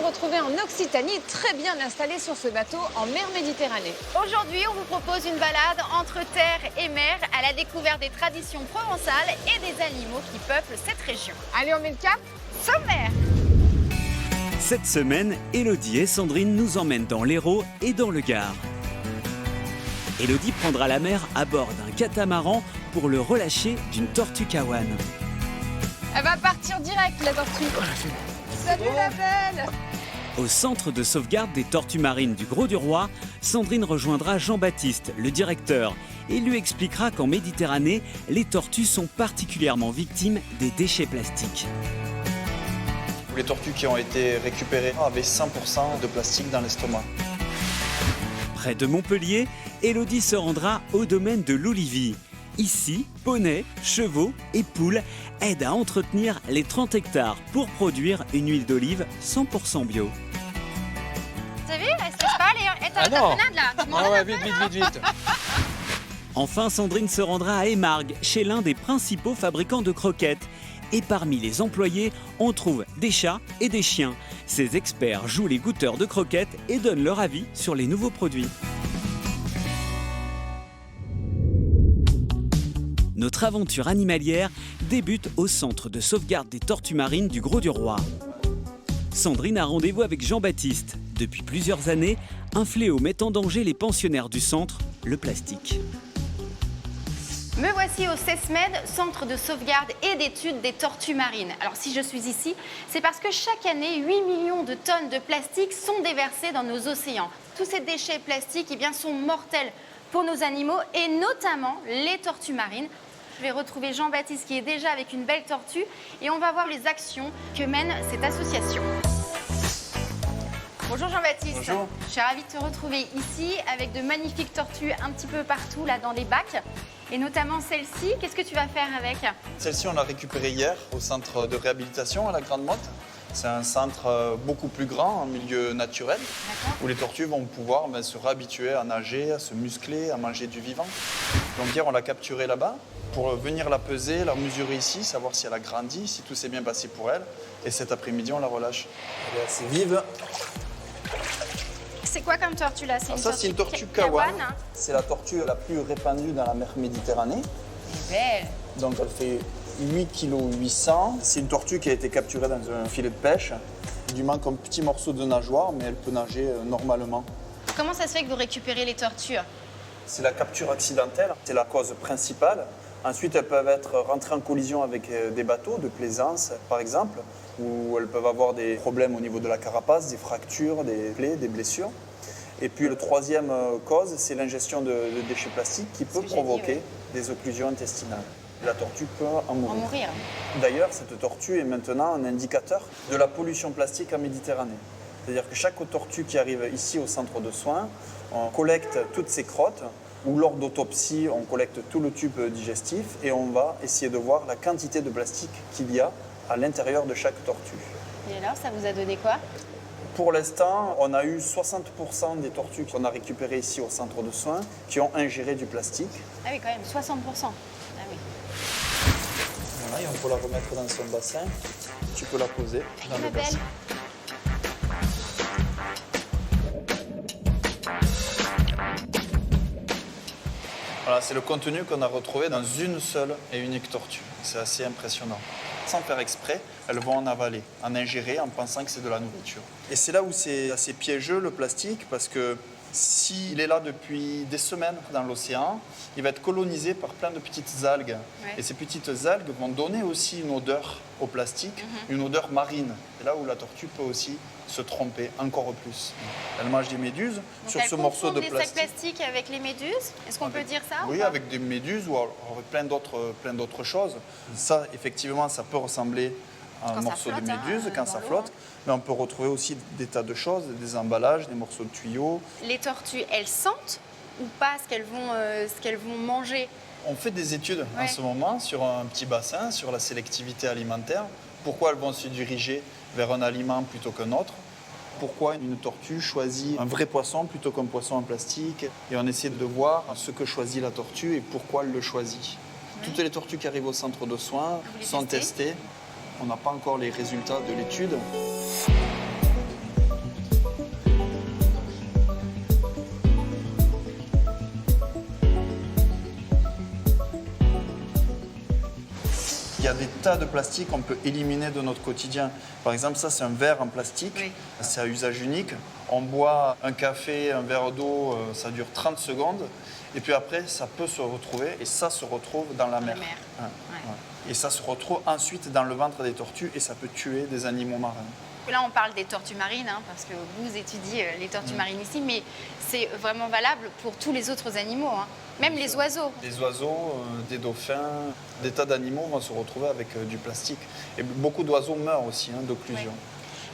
retrouver en Occitanie, très bien installé sur ce bateau en mer Méditerranée. Aujourd'hui, on vous propose une balade entre terre et mer à la découverte des traditions provençales et des animaux qui peuplent cette région. Allez, on met le cap? Sommaire! Cette semaine, Élodie et Sandrine nous emmènent dans l'Hérault et dans le Gard. Élodie prendra la mer à bord d'un catamaran pour le relâcher d'une tortue kawan. Elle va partir direct, la tortue. Salut la belle! Au centre de sauvegarde des tortues marines du Grau-du-Roi, Sandrine rejoindra Jean-Baptiste, le directeur, et lui expliquera qu'en Méditerranée, les tortues sont particulièrement victimes des déchets plastiques. Les tortues qui ont été récupérées avaient 100% de plastique dans l'estomac. Près de Montpellier, Élodie se rendra au domaine de l'Olivie. Ici, poneys, chevaux et poules aident à entretenir les 30 hectares pour produire une huile d'olive 100% bio. T'as vu? Elle se laisse pas aller. T'as la tapenade là. Tu m'en Ah ouais, donnes un vite, peu, vite, là. vite, vite. Enfin, Sandrine se rendra à Émargues, chez l'un des principaux fabricants de croquettes. Et parmi les employés, on trouve des chats et des chiens. Ces experts jouent les goûteurs de croquettes et donnent leur avis sur les nouveaux produits. Notre aventure animalière débute au centre de sauvegarde des tortues marines du Grau-du-Roi. Sandrine a rendez-vous avec Jean-Baptiste. Depuis plusieurs années, un fléau met en danger les pensionnaires du centre, le plastique. Me voici au CESMED, Centre de sauvegarde et d'études des tortues marines. Alors si je suis ici, c'est parce que chaque année, 8 millions de tonnes de plastique sont déversées dans nos océans. Tous ces déchets plastiques sont mortels pour nos animaux et notamment les tortues marines. Je vais retrouver Jean-Baptiste qui est déjà avec une belle tortue et on va voir les actions que mène cette association. Bonjour Jean-Baptiste. Bonjour. Je suis ravie de te retrouver ici avec de magnifiques tortues un petit peu partout là dans les bacs. Et notamment celle-ci, qu'est-ce que tu vas faire avec? Celle-ci, on l'a récupérée hier au centre de réhabilitation à la Grande Motte. C'est un centre beaucoup plus grand, en milieu naturel, où les tortues vont pouvoir se réhabituer à nager, à se muscler, à manger du vivant. Donc hier, on l'a capturée là-bas pour venir la peser, la mesurer ici, savoir si elle a grandi, si tout s'est bien passé pour elle. Et cet après-midi, on la relâche. Elle est assez vive. C'est quoi comme tortue là? Ça, c'est une tortue kawan. C'est la tortue la plus répandue dans la mer Méditerranée. Belle. Donc elle fait 8,8 kg. C'est une tortue qui a été capturée dans un filet de pêche. Il lui manque un petit morceau de nageoire, mais elle peut nager normalement. Comment ça se fait que vous récupérez les tortues? C'est la capture accidentelle, c'est la cause principale. Ensuite, elles peuvent être rentrées en collision avec des bateaux de plaisance, par exemple, où elles peuvent avoir des problèmes au niveau de la carapace, des fractures, des plaies, des blessures. Et puis, le troisième cause, c'est l'ingestion de déchets plastiques qui peut provoquer des occlusions intestinales. La tortue peut en mourir. D'ailleurs, cette tortue est maintenant un indicateur de la pollution plastique en Méditerranée. C'est-à-dire que chaque tortue qui arrive ici au centre de soins, on collecte toutes ses crottes, ou lors d'autopsie, on collecte tout le tube digestif et on va essayer de voir la quantité de plastique qu'il y a à l'intérieur de chaque tortue. Et alors, ça vous a donné quoi? Pour l'instant, on a eu 60% des tortues qu'on a récupérées ici au centre de soins qui ont ingéré du plastique. Ah oui, quand même, 60%. Ah oui. Voilà, et on peut la remettre dans son bassin. Tu peux la poser dans le bassin. Voilà, c'est le contenu qu'on a retrouvé dans une seule et unique tortue. C'est assez impressionnant. Sans faire exprès, elles vont en avaler, en ingérer en pensant que c'est de la nourriture. Et c'est là où c'est assez piégeux le plastique, parce que s'il est là depuis des semaines dans l'océan, il va être colonisé par plein de petites algues. Ouais. Et ces petites algues vont donner aussi une odeur au plastique, une odeur marine. C'est là où la tortue peut aussi se tromper encore plus. Elle mange des méduses. Donc sur ce morceau de les sacs plastiques avec les méduses. Est-ce qu'on peut dire ça? Oui, avec des méduses ou avec plein d'autres choses. Ça, effectivement, ça peut ressembler à un Quand ça morceau flotte, de méduse hein, quand dans ça l'eau, flotte. Mais on peut retrouver aussi des tas de choses, des emballages, des morceaux de tuyaux. Les tortues, elles sentent ou pas ce qu'elles vont manger? On fait des études en ce moment sur un petit bassin, sur la sélectivité alimentaire. Pourquoi elles vont se diriger vers un aliment plutôt qu'un autre? Pourquoi une tortue choisit un vrai poisson plutôt qu'un poisson en plastique? Et on essaie de voir ce que choisit la tortue et pourquoi elle le choisit. Toutes les tortues qui arrivent au centre de soins sont testées. On n'a pas encore les résultats de l'étude. des tas de plastique qu'on peut éliminer de notre quotidien. Par exemple, ça, c'est un verre en plastique. Oui. C'est à usage unique. On boit un café, un verre d'eau, ça dure 30 secondes. Et puis après, ça peut se retrouver, et ça se retrouve dans la mer. mer. Ouais, Ouais. ouais. Et ça se retrouve ensuite dans le ventre des tortues, et ça peut tuer des animaux marins. Là, on parle des tortues marines, hein, parce que vous étudiez les tortues marines ici, mais c'est vraiment valable pour tous les autres animaux, hein. Même les oiseaux. Des oiseaux, des dauphins, des tas d'animaux vont se retrouver avec du plastique. Et beaucoup d'oiseaux meurent aussi d'occlusion.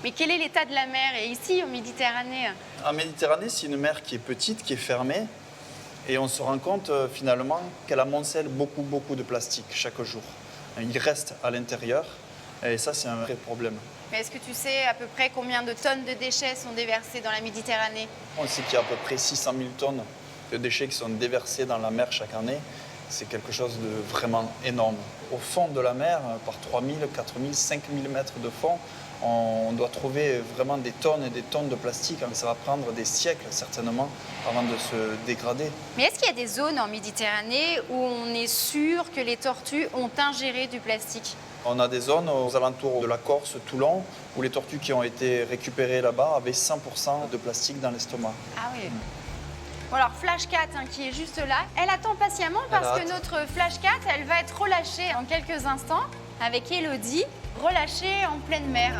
Mais quel est l'état de la mer? Et ici, en Méditerranée? En Méditerranée, c'est une mer qui est petite, qui est fermée. Et on se rend compte finalement qu'elle amoncelle beaucoup de plastique chaque jour. Il reste à l'intérieur. Et ça, c'est un vrai problème. Mais est-ce que tu sais à peu près combien de tonnes de déchets sont déversés dans la Méditerranée? On sait qu'il y a à peu près 600 000 tonnes de déchets qui sont déversés dans la mer chaque année. C'est quelque chose de vraiment énorme. Au fond de la mer, par 3 000, 4 000, 5 000 mètres de fond, on doit trouver vraiment des tonnes et des tonnes de plastique. Ça va prendre des siècles, certainement, avant de se dégrader. Mais est-ce qu'il y a des zones en Méditerranée où on est sûr que les tortues ont ingéré du plastique? On a des zones aux alentours de la Corse, Toulon, où les tortues qui ont été récupérées là-bas avaient 100% de plastique dans l'estomac. Ah oui. Bon alors Flash Cat qui est juste là, elle attend patiemment parce que notre Flash Cat, elle va être relâchée en quelques instants avec Elodie, relâchée en pleine mer.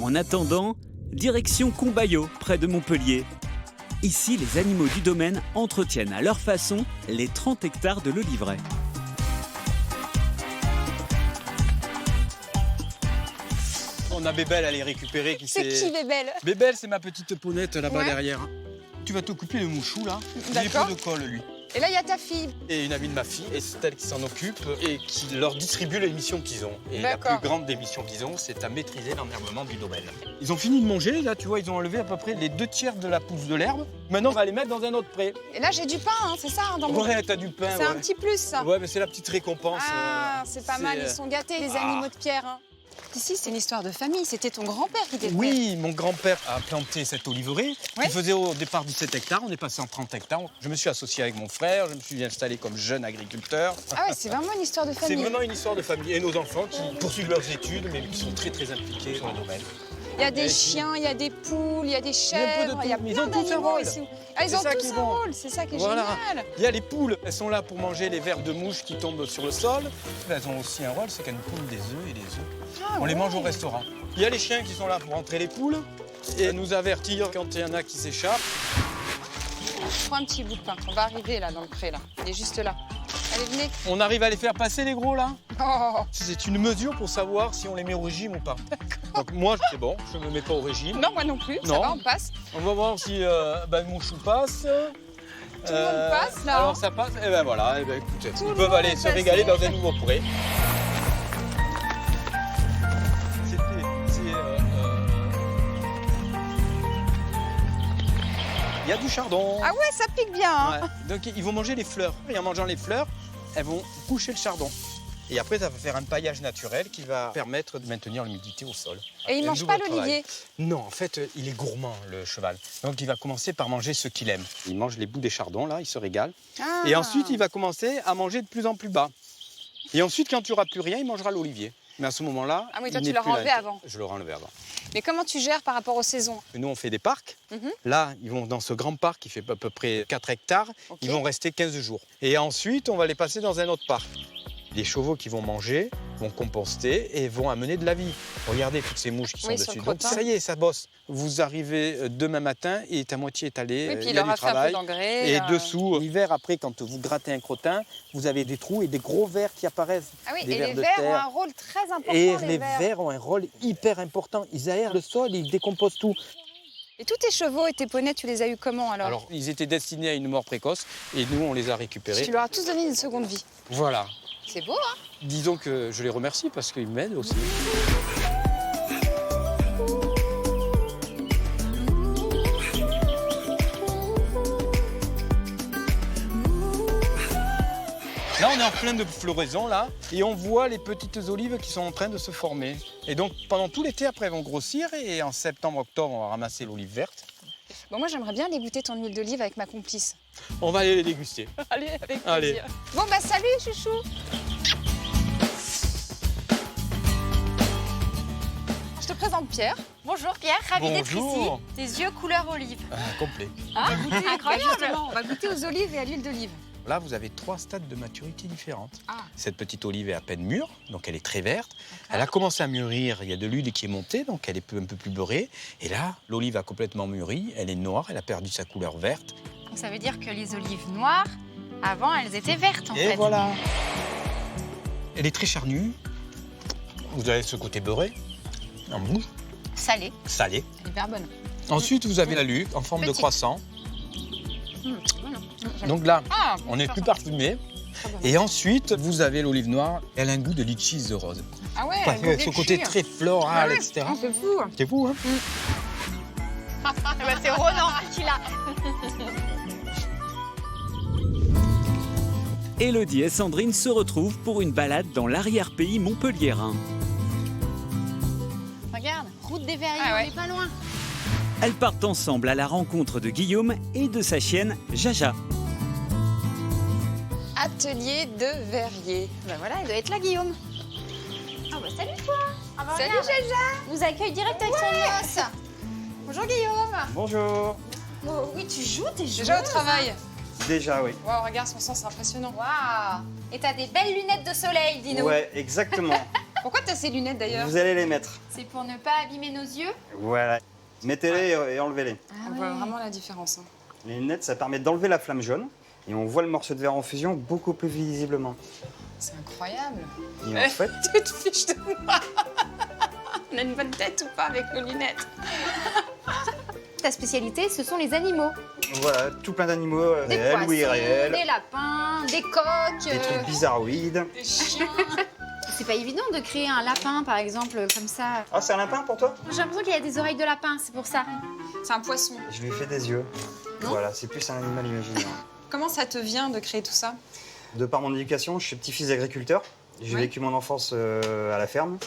En attendant, direction Combaillot, près de Montpellier. Ici, les animaux du domaine entretiennent à leur façon les 30 hectares de l'Oliveraie. On a Bébel à les récupérer. C'est qui Bébel? Bébel, c'est ma petite ponette là-bas Ouais. derrière. Tu vas t'occuper de Mouchou là. Il est D'accord. pot de colle lui. Et là, il y a ta fille. Et une amie de ma fille, et c'est elle qui s'en occupe et qui leur distribue les missions qu'ils ont. Et la D'accord. plus grande des missions qu'ils ont, c'est à maîtriser l'enherbement du domaine. Ils ont fini de manger, là, tu vois, ils ont enlevé à peu près les 2/3 de la pousse de l'herbe. Maintenant, on va les mettre dans un autre pré. Et là, j'ai du pain, hein, c'est ça, dans mon... Ouais, t'as du pain. C'est ouais. un petit plus, ça. Ouais, mais c'est la petite récompense. Ah, c'est pas mal, ils sont gâtés, les animaux de pierre. Hein. Ici, c'est une histoire de famille. C'était ton grand-père qui était Oui, mon grand-père a planté cette oliveraie Ouais. qui faisait au départ 17 hectares. On est passé en 30 hectares. Je me suis associé avec mon frère, je me suis installé comme jeune agriculteur. Ah ouais, c'est vraiment une histoire de C'est famille. vraiment une histoire de famille. Et nos enfants qui poursuivent leurs études, mais qui sont très impliqués sur le domaine. Il y a des chiens, il y a des poules, il y a des Il y a un peu de chèvres, tout, il y a mais ils plein ont tous un d'animaux rôle. ici. Ah, ils C'est ont ça tous qui est un bon. rôle, c'est ça qui est Voilà. génial. Il y a les poules, elles sont là pour manger les vers de mouche qui tombent sur le sol. Elles ont aussi un rôle, c'est qu'elles pondent des œufs et des œufs. Ah, On les ouais. mange au restaurant. Il y a les chiens qui sont là pour entrer les poules et nous avertir quand il y en a qui s'échappent. Prends un petit bout de pain. On va arriver là dans le pré, là. Il est juste là. Allez, venez. On arrive à les faire passer les gros là. Oh. C'est une mesure pour savoir si on les met au régime ou pas. Donc moi c'est bon, je ne me mets pas au régime. Non, moi non plus. Ça Non. va, on passe. On va voir si mon chou passe. Tout le monde passe, là, Alors hein. ça passe, et ben voilà, et ben écoutez, Tout ils le peuvent monde aller est se passé. régaler dans un nouveau pré. Il y a du chardon. Ah ouais, ça pique bien. Hein. Ouais. Donc ils vont manger les fleurs. Et en mangeant les fleurs, elles vont coucher le chardon. Et après, ça va faire un paillage naturel qui va permettre de maintenir l'humidité au sol. Et il un mange pas double l'olivier. travail. Non, en fait, il est gourmand, le cheval. Donc il va commencer par manger ce qu'il aime. Il mange les bouts des chardons, là, il se régale. Ah. Et ensuite, il va commencer à manger de plus en plus bas. Et ensuite, quand tu n'auras plus rien, il mangera l'olivier. Mais à ce moment-là, Ah oui, toi, il tu n'est l'as plus là. enlevé avant. Je l'aurai enlevé avant. Mais comment tu gères par rapport aux saisons? Nous, on fait des parcs. Mhm. Là, ils vont dans ce grand parc qui fait à peu près 4 hectares. Ok. Ils vont rester 15 jours. Et ensuite, on va les passer dans un autre parc. Les chevaux qui vont manger vont composter et vont amener de la vie. Regardez toutes ces mouches qui Oui, sont sur dessus. le Donc crottin. ça y est, ça bosse. Vous arrivez demain matin et est à moitié étalé. Oui, puis il il y a aura du fait un peu travail. d'engrais. Et là. dessous, l'hiver, après, quand vous grattez un crottin, vous avez des trous et des gros vers qui apparaissent. Ah oui, des et vers les de vers ont terre. un rôle très important. Et les les vers. vers ont un rôle hyper important. Ils aèrent le sol, ils décomposent tout. Et tous tes chevaux et tes poneys, tu les as eus comment alors, Alors, ils étaient destinés à une mort précoce et nous, on les a récupérés. Tu leur as tous donné une seconde vie. Voilà. C'est beau, hein? Disons que je les remercie parce qu'ils m'aident aussi. Là, on est en plein de floraison, là, et on voit les petites olives qui sont en train de se former. Et donc, pendant tout l'été, après, elles vont grossir, et en septembre, octobre, on va ramasser l'olive verte. Bon, moi, j'aimerais bien aller goûter ton huile d'olive avec ma complice. On va aller les déguster. Allez, avec Allez. plaisir. Bon, bah, salut, chouchou! te présente Pierre. Bonjour Pierre, ravi d'être ici. Bonjour. Tes yeux couleur olive. Complet. Incroyable. Justement, on va goûter aux olives et à l'huile d'olive. Là, vous avez 3 stades de maturité différentes. Ah. Cette petite olive est à peine mûre, donc elle est très verte. Elle a commencé à mûrir, il y a de l'huile qui est montée, donc elle est un peu plus beurrée. Et là, l'olive a complètement mûri, elle est noire, elle a perdu sa couleur verte. Donc ça veut dire que les olives noires, avant, elles étaient vertes en Et fait. voilà. Elle est très charnue. Vous avez ce côté beurré, en bouche, Salées. salé. Elle est hyper bonne. Ensuite, vous avez la luc en forme de Petite. croissant. Donc là, Ah, on est plus parfumé. Et ensuite, vous avez l'olive noire. Elle a un goût de litchis de rose. Ah ouais, Parce que ce côté très floral, etc. C'est fou. C'est fou, hein? C'est Ronan qui l'a. Élodie et Sandrine se retrouvent pour une balade dans l'arrière-pays montpelliérain. Regarde, route des Verriers, Ah ouais. on n'est pas loin. Elles partent ensemble à la rencontre de Guillaume et de sa chienne Jaja. Atelier de verrier. Ben voilà, il doit être là Guillaume. Ah bah salut toi. Ah bah, Salut, regarde, vous accueille direct avec son os. Bonjour Guillaume. Bonjour. Oh, oui, tu joues, t'es joueuse. Déjà au travail. Déjà, oui. Waouh, regarde son sang, c'est impressionnant. Waouh. Et t'as des belles lunettes de soleil, dis-nous. Ouais, exactement. Pourquoi t'as ces lunettes d'ailleurs? Vous allez les mettre. C'est pour ne pas abîmer nos yeux. Voilà. Mettez-les et enlevez-les. On voit vraiment la différence. Hein. Les lunettes, ça permet d'enlever la flamme jaune. Et on voit le morceau de verre en fusion beaucoup plus visiblement. C'est incroyable. Et en fait, Tu te fiches de moi. On a une bonne tête ou pas avec nos lunettes? Ta spécialité, ce sont les animaux. voilà, tout plein d'animaux Des réels ou poissons, irréels. des lapins, des coqs. Des trucs bizarroïdes. Des chiens. C'est pas évident de créer un lapin, par exemple, comme ça. Ah, c'est un lapin pour toi? J'ai l'impression qu'il a des oreilles de lapin, c'est pour ça. C'est un poisson. Je lui ai fait des yeux. Non. Voilà, c'est plus un animal imaginaire. Comment ça te vient de créer tout ça? De par mon éducation, je suis petit-fils d'agriculteur. J'ai Ouais. vécu mon enfance à la ferme.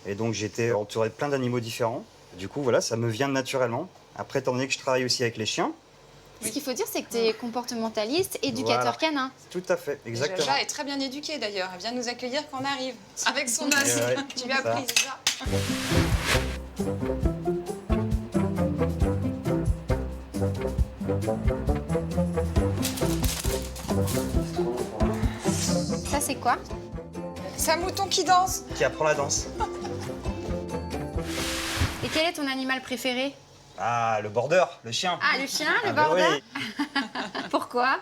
Et donc j'étais entouré de plein d'animaux différents. Du coup, voilà, ça me vient naturellement. Après, étant donné que je travaille aussi avec les chiens, Ce qu'il faut dire, c'est que tu es comportementaliste, éducateur Voilà. canin. tout à fait, exactement. Jaja est très bien éduquée d'ailleurs. Elle vient nous accueillir quand on arrive. Avec son os. Ouais, Tu lui as ça. appris, c'est ça? Ça, c'est quoi? C'est un mouton qui danse. Qui apprend la danse. Et quel est ton animal préféré? Ah, le border, le chien. Ah, le chien, le Ah bah border. oui, Pourquoi?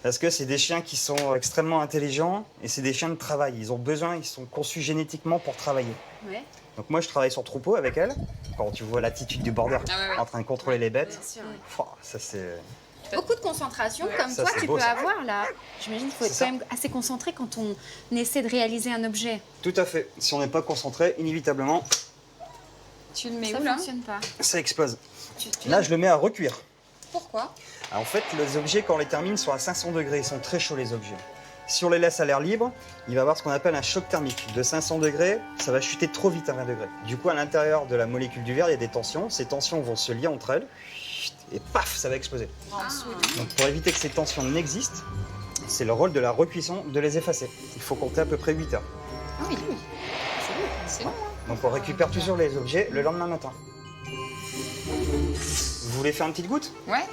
parce que c'est des chiens qui sont extrêmement intelligents et c'est des chiens de travail. Ils ont besoin, ils sont conçus génétiquement pour travailler. Ouais. Donc moi, je travaille sur troupeau avec elle. Quand tu vois l'attitude du border Ah ouais, ouais. en train de contrôler les bêtes, Bien sûr. ça c'est... Beaucoup de concentration, comme Ça, toi, c'est tu beau, peux ça. avoir là. J'imagine qu'il faut être C'est quand ça. même assez concentré quand on essaie de réaliser un objet. Tout à fait. Si on n'est pas concentré, inévitablement, Tu le mets Ça où là? fonctionne pas. ça explose. Tu Là, je le mets à recuire. Pourquoi? En fait, les objets, quand on les termine, sont à 500 degrés. Ils sont très chauds, les objets. Si on les laisse à l'air libre, il va y avoir ce qu'on appelle un choc thermique. De 500 degrés, ça va chuter trop vite à 20 degrés. Du coup, à l'intérieur de la molécule du verre, il y a des tensions. Ces tensions vont se lier entre elles. Et paf, ça va exploser. En dessous. Donc, pour éviter que ces tensions n'existent, c'est le rôle de la recuisson de les effacer. Il faut compter à peu près 8 heures. Ah oui. C'est long. Donc, on récupère toujours les objets le lendemain matin. Vous voulez faire une petite goutte? Ouais.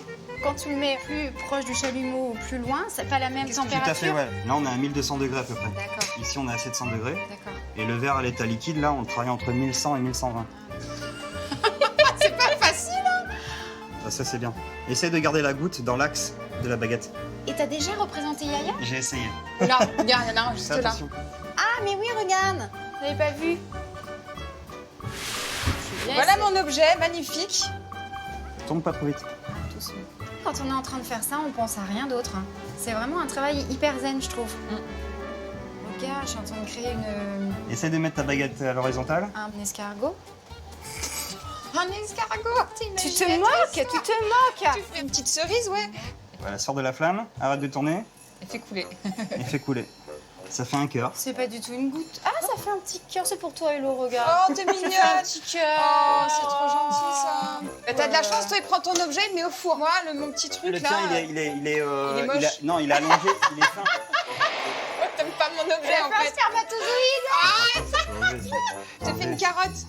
Quand tu le mets plus proche du chalumeau ou plus loin, c'est pas la même température. Tout à fait, ouais. Là, on est à 1200 degrés à peu près. D'accord, Ici, on est à 700 degrés. d'accord. Et le verre à l'état liquide, là, on le travaille entre 1100 et 1120. C'est pas facile. Ah, ça, c'est bien. Essaye de garder la goutte dans l'axe de la baguette. Et t'as déjà représenté Yaya? J'ai essayé. Là, regarde, il y en a un juste Fais là. attention. Ah, mais oui, regarde. J'avais pas vu. Voilà mon objet, magnifique. Tombe pas trop vite. Quand on est en train de faire ça, on pense à rien d'autre. Hein. C'est vraiment un travail hyper zen, je trouve. Regarde, je suis en train de créer Essaye de mettre ta baguette à l'horizontale. un escargot. Un escargot. Tu te moques, tu te moques. Tu fais une petite cerise, ouais. Voilà, sors de la flamme, arrête de tourner Elle fait couler. et fais couler. Ça fait un cœur. C'est pas du tout une goutte. Ah, ça fait un petit cœur, c'est pour toi, Hello, regarde. Oh, t'es mignonne. Un petit cœur. Oh, c'est trop gentil ça. Bah, t'as de la chance, toi, il prend ton objet, il le met au four. Moi, mon petit truc Le là. tien, il est moche. non, il est allongé, il est fin. T'aimes pas mon objet en fait. Spermatozoïde. Je te fais une carotte.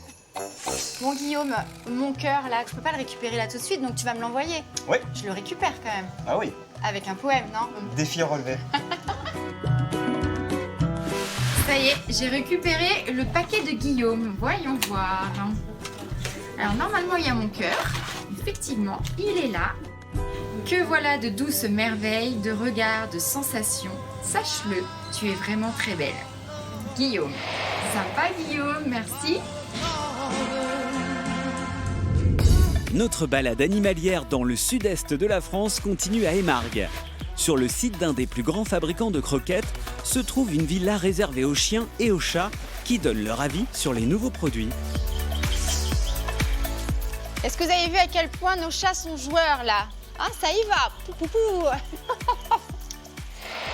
Bon Guillaume, mon cœur là, je peux pas le récupérer là tout de suite, donc tu vas me l'envoyer. Oui. Je le récupère quand même. Ah oui. Avec un poème, non? Défi à relever. Ça y est, j'ai récupéré le paquet de Guillaume. Voyons voir. Alors normalement, il y a mon cœur. Effectivement, il est là. Que voilà de douces merveilles, de regards, de sensations. Sache-le, tu es vraiment très belle. Guillaume. Sympa Guillaume, merci. Notre balade animalière dans le sud-est de la France continue à Émargues. Sur le site d'un des plus grands fabricants de croquettes se trouve une villa réservée aux chiens et aux chats qui donnent leur avis sur les nouveaux produits. Est-ce que vous avez vu à quel point nos chats sont joueurs là? Hein, ça y va. Pou, pou, pou.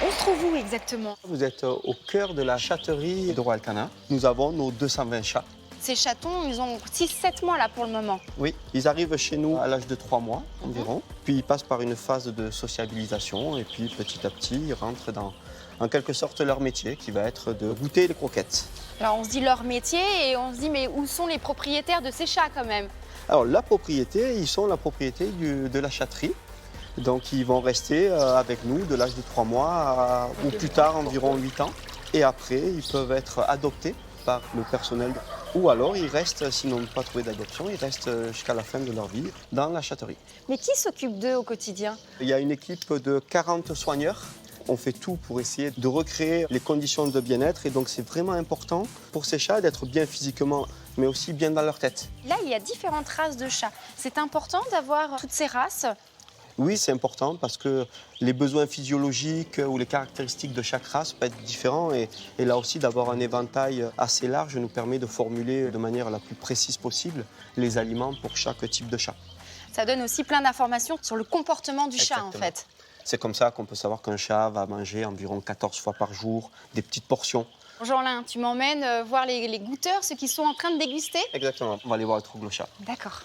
On se trouve où exactement? Vous êtes au cœur de la chatterie de Royal-Canin. Nous avons nos 220 chats. Ces chatons, ils ont 6-7 mois là pour le moment. Oui, ils arrivent chez nous à l'âge de 3 mois environ. Puis ils passent par une phase de sociabilisation et puis petit à petit, ils rentrent dans, en quelque sorte, leur métier qui va être de goûter les croquettes. Alors on se dit leur métier et on se dit mais où sont les propriétaires de ces chats quand même? Alors la propriété, ils sont la propriété de la chatterie. Donc ils vont rester avec nous de l'âge de 3 mois ou plus tard environ 8 ans. Et après, ils peuvent être adoptés par le personnel. Ou alors ils restent, s'ils n'ont pas trouvé d'adoption, ils restent jusqu'à la fin de leur vie dans la chatterie. Mais qui s'occupe d'eux au quotidien? Il y a une équipe de 40 soigneurs. On fait tout pour essayer de recréer les conditions de bien-être. Et donc c'est vraiment important pour ces chats d'être bien physiquement, mais aussi bien dans leur tête. Là, il y a différentes races de chats. C'est important d'avoir toutes ces races. Oui, c'est important parce que les besoins physiologiques ou les caractéristiques de chaque race peuvent être différents. Et là aussi, d'avoir un éventail assez large nous permet de formuler de manière la plus précise possible les aliments pour chaque type de chat. Ça donne aussi plein d'informations sur le comportement du chat, en Exactement. fait. C'est comme ça qu'on peut savoir qu'un chat va manger environ 14 fois par jour, des petites portions. Jean-Lin, tu m'emmènes voir les goûteurs, ceux qui sont en train de déguster? Exactement. On va aller voir le troglochat. D'accord.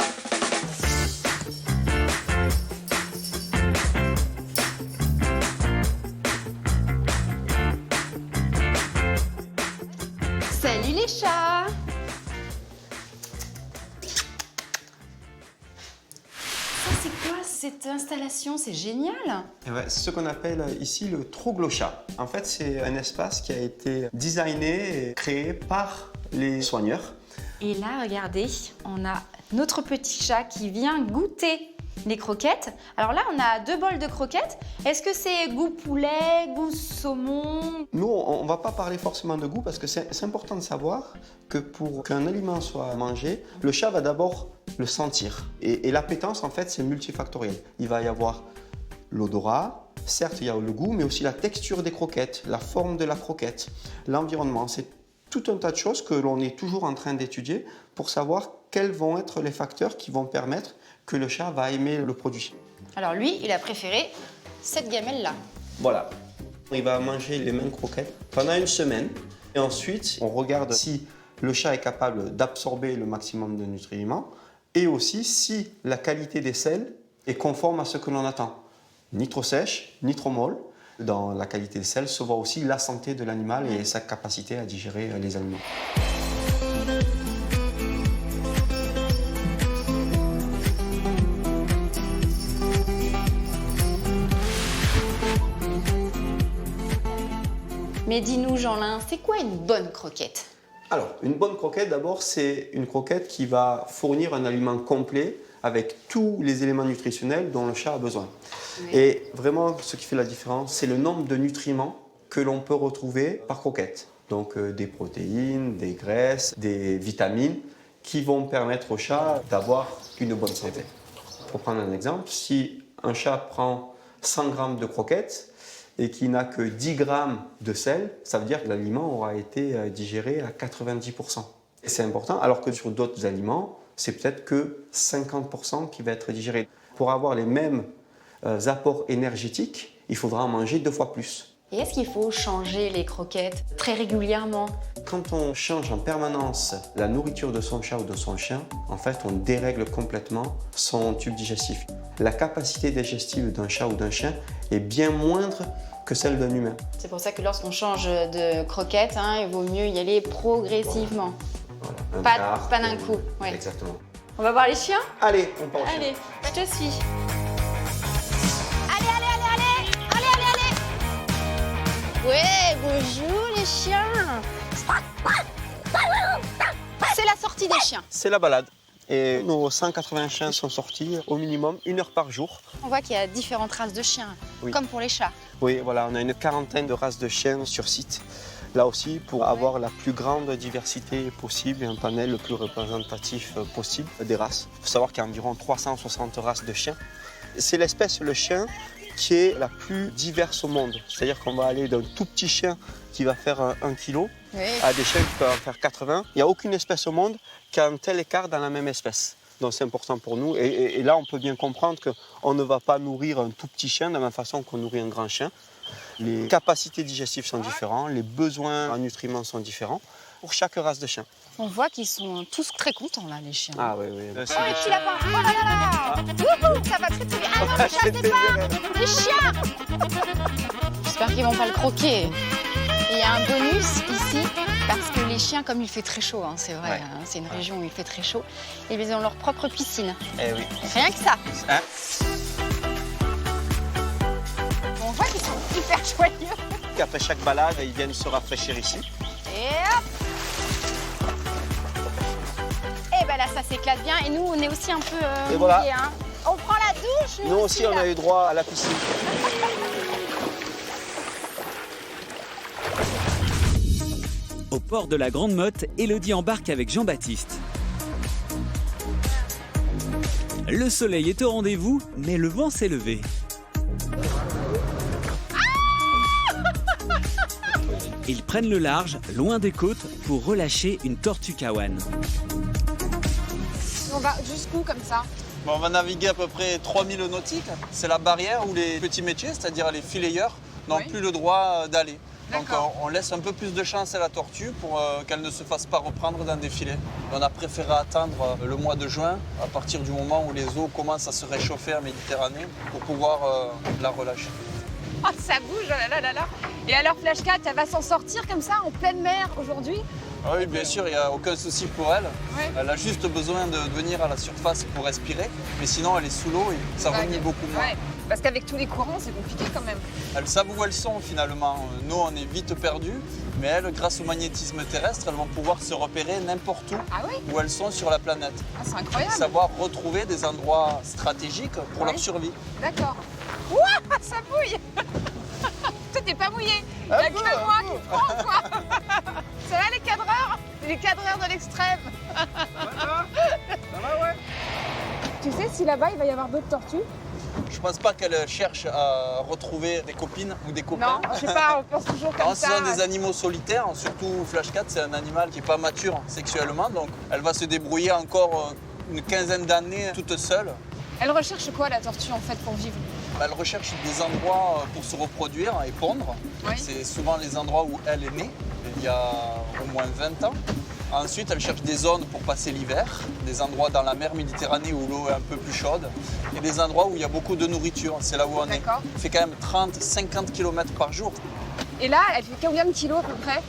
Salut les chats! Ça, c'est quoi cette installation? C'est génial! C'est ce qu'on appelle ici le troglochat. En fait, c'est un espace qui a été designé et créé par les soigneurs. Et là, regardez, on a notre petit chat qui vient goûter les croquettes. Alors là, on a 2 bols de croquettes. Est-ce que c'est goût poulet, goût saumon? Nous, on ne va pas parler forcément de goût parce que c'est important de savoir que pour qu'un aliment soit mangé, le chat va d'abord le sentir. Et l'appétence, en fait, c'est multifactoriel. Il va y avoir l'odorat, certes, il y a le goût, mais aussi la texture des croquettes, la forme de la croquette, l'environnement. C'est tout un tas de choses que l'on est toujours en train d'étudier pour savoir quels vont être les facteurs qui vont permettre que le chat va aimer le produit. Alors lui, il a préféré cette gamelle-là. Voilà. Il va manger les mêmes croquettes pendant une semaine. Et ensuite, on regarde si le chat est capable d'absorber le maximum de nutriments et aussi si la qualité des sels est conforme à ce que l'on attend. Ni trop sèche, ni trop molle. Dans la qualité des sels se voit aussi la santé de l'animal et sa capacité à digérer les aliments. Mais dis-nous, Jean-Lin, c'est quoi une bonne croquette? Alors, une bonne croquette, d'abord, c'est une croquette qui va fournir un aliment complet avec tous les éléments nutritionnels dont le chat a besoin. Oui. Et vraiment, ce qui fait la différence, c'est le nombre de nutriments que l'on peut retrouver par croquette. Donc, des protéines, des graisses, des vitamines qui vont permettre au chat d'avoir une bonne santé. Pour prendre un exemple, si un chat prend 100 grammes de croquettes, et qui n'a que 10 grammes de sel, ça veut dire que l'aliment aura été digéré à 90%. Et c'est important, alors que sur d'autres aliments, c'est peut-être que 50% qui va être digéré. Pour avoir les mêmes apports énergétiques, il faudra en manger 2 fois plus. Et est-ce qu'il faut changer les croquettes très régulièrement? Quand on change en permanence la nourriture de son chat ou de son chien, en fait, on dérègle complètement son tube digestif. La capacité digestive d'un chat ou d'un chien est bien moindre que celle d'un humain. C'est pour ça que lorsqu'on change de croquette, il vaut mieux y aller progressivement. Voilà. un Pas kart, d'un coup, ouais. Exactement. On va voir les chiens? Allez, on part au chien. Allez, je te suis. Allez, allez, allez, allez! Allez, allez, allez! Ouais, bonjour les chiens! C'est la sortie des chiens. C'est la balade. Et nos 180 chiens sont sortis au minimum 1 heure par jour. On voit qu'il y a différentes races de chiens, Oui. comme pour les chats. Oui, voilà, on a une quarantaine de races de chiens sur site. Là aussi, pour avoir la plus grande diversité possible et un panel le plus représentatif possible des races. Il faut savoir qu'il y a environ 360 races de chiens. C'est l'espèce, le chien, qui est la plus diverse au monde. C'est-à-dire qu'on va aller d'un tout petit chien qui va faire 1 kg Oui. à des chiens qui peuvent en faire 80. Il n'y a aucune espèce au monde qui a un tel écart dans la même espèce. Donc c'est important pour nous. Et là, on peut bien comprendre qu'on ne va pas nourrir un tout petit chien de la même façon qu'on nourrit un grand chien. Les capacités digestives sont différentes, les besoins en nutriments sont différents pour chaque race de chien. On voit qu'ils sont tous très contents, là, les chiens. Ah oui, oui. Oh, les petits lapins! Oh là là là! Wouhou, ça va très très bien! Ah non, ne chassez pas! Les chiens! J'espère qu'ils vont pas le croquer. Et il y a un bonus ici, parce que les chiens, comme il fait très chaud, hein, c'est vrai, Ouais. hein, c'est une région où il fait très chaud, et ils ont leur propre piscine. Eh oui. Rien que ça. Hein? On voit qu'ils sont hyper joyeux. Après chaque balade, ils viennent se rafraîchir ici. Et hop! Et ben là, ça s'éclate bien. Et nous, on est aussi un peu Et voilà. mouillés, hein. On prend la douche. Nous aussi, on là. a eu droit à la piscine. Au port de la Grande Motte, Élodie embarque avec Jean-Baptiste. Le soleil est au rendez-vous, mais le vent s'est levé. Ils prennent le large, loin des côtes, pour relâcher une tortue kawan. On va jusqu'où comme ça? Bon, on va naviguer à peu près 3000 nautiques. C'est la barrière où les petits métiers, c'est-à-dire les fileyeurs, n'ont Oui. plus le droit d'aller. Donc D'accord. on laisse un peu plus de chance à la tortue pour qu'elle ne se fasse pas reprendre dans des filets. On a préféré attendre le mois de juin, à partir du moment où les eaux commencent à se réchauffer en Méditerranée, pour pouvoir la relâcher. Oh, ça bouge, oh là là là là. Et alors, Flash Cat, elle va s'en sortir comme ça, en pleine mer, aujourd'hui? Ah oui, bien sûr, il n'y a aucun souci pour elle. Ouais. Elle a juste besoin de venir à la surface pour respirer, mais sinon elle est sous l'eau et ça remue beaucoup moins. Ouais, parce qu'avec tous les courants, c'est compliqué quand même. Elles savent où elles sont finalement. Nous, on est vite perdus, mais elles, grâce au magnétisme terrestre, elles vont pouvoir se repérer n'importe où Ah oui? où elles sont sur la planète. Ah, c'est incroyable. Savoir retrouver des endroits stratégiques pour Ouais. leur survie. D'accord. Ouah, ça bouille. Toi, t'es pas mouillé. Il n'y a que moi qui prends, quoi. Ça va, les cadreurs? Les cadreurs de l'extrême. Tu sais si là-bas, il va y avoir d'autres tortues? Je pense pas qu'elles cherchent à retrouver des copines ou des copains. Non, je sais pas, on pense toujours comme Non, ce ça. sont des animaux solitaires, surtout Flash Cat, c'est un animal qui n'est pas mature sexuellement, donc elle va se débrouiller encore une quinzaine d'années toute seule. Elle recherche quoi, la tortue, en fait, pour vivre? Elle recherche des endroits pour se reproduire et pondre. Oui. C'est souvent les endroits où elle est née, il y a au moins 20 ans. Ensuite, elle cherche des zones pour passer l'hiver, des endroits dans la mer Méditerranée où l'eau est un peu plus chaude, et des endroits où il y a beaucoup de nourriture, c'est là où on est. D'accord. Elle fait quand même 30-50 km par jour. Et là, elle fait combien de kilos, à peu près?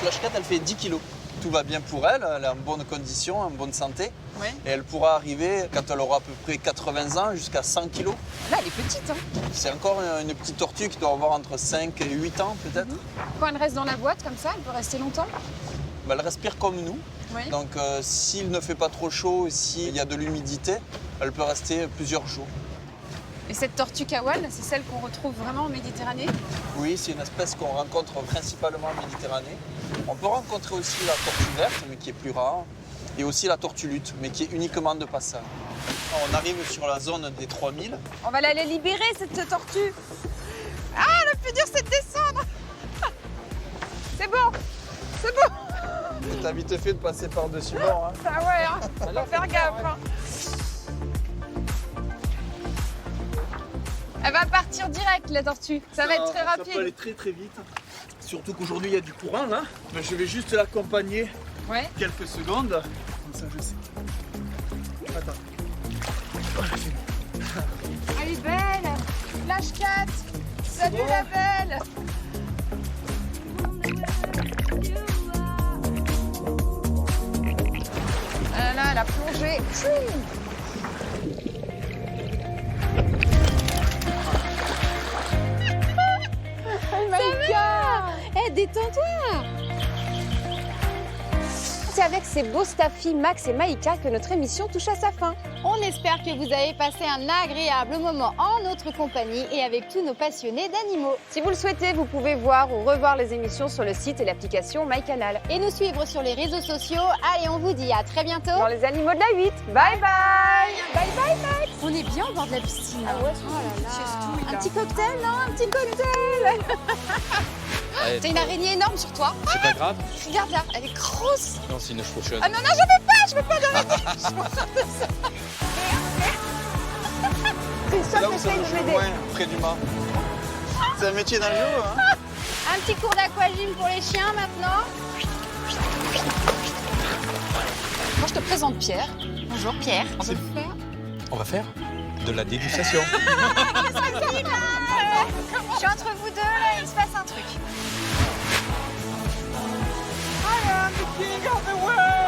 Flash Cat, elle fait 10 kg. Tout va bien pour elle, elle est en bonne condition, en bonne santé. Oui. Et elle pourra arriver, quand elle aura à peu près 80 ans, jusqu'à 100 kg. Là, elle est petite, hein. C'est encore une petite tortue qui doit avoir entre 5 et 8 ans peut-être. Quand elle reste dans la boîte, comme ça, elle peut rester longtemps? Ben, elle respire comme nous. Oui. Donc s'il ne fait pas trop chaud, s'il y a de l'humidité, elle peut rester plusieurs jours. Et cette tortue kawan, c'est celle qu'on retrouve vraiment en Méditerranée? Oui, c'est une espèce qu'on rencontre principalement en Méditerranée. On peut rencontrer aussi la tortue verte, mais qui est plus rare. Et aussi la tortue lutte, mais qui est uniquement de passage. On arrive sur la zone des 3000. On va la libérer, cette tortue. Ah, le plus dur, c'est de descendre. C'est bon, c'est bon. T'as vite fait de passer par-dessus bord. Hein. Ah ouais, hein. Faut faire gaffe. Hein. Elle va partir direct, la tortue. Ça va être très Ça peut rapide. aller très très vite. Surtout qu'aujourd'hui il y a du courant là. Mais je vais juste l'accompagner Ouais. quelques secondes. Comme ça je sais. Attends. Elle est belle. Flash Cat. Salut la belle. la plongée. Tchoum. Eh, détends-toi. C'est avec ces beaux staffis Max et Maïka que notre émission touche à sa fin. On espère que vous avez passé un agréable moment en notre compagnie et avec tous nos passionnés d'animaux. Si vous le souhaitez, vous pouvez voir ou revoir les émissions sur le site et l'application MyCanal. Et nous suivre sur les réseaux sociaux. Allez, on vous dit à très bientôt. Dans les animaux de la 8. Bye bye. Bye bye, Max. On est bien au bord de la piscine. Ah ouais, oh là là. Un Un petit cocktail, non? Un petit cocktail. T'as une araignée énorme sur toi. C'est pas grave. Regarde là, elle est grosse. Non, c'est une chevaucheuse. Ah non, non, je veux pas d'araignée. Je m'en sors de ça. C'est là où ça Christophe, me essaye de joue m'aider. loin, près du mât. C'est un métier d'un jour, hein. Un petit cours d'aquagym pour les chiens maintenant. Moi, je te présente Pierre. Bonjour Pierre. On va faire de la dégustation. Je suis entre vous deux, là, il se passe un truc. I am the king of the world.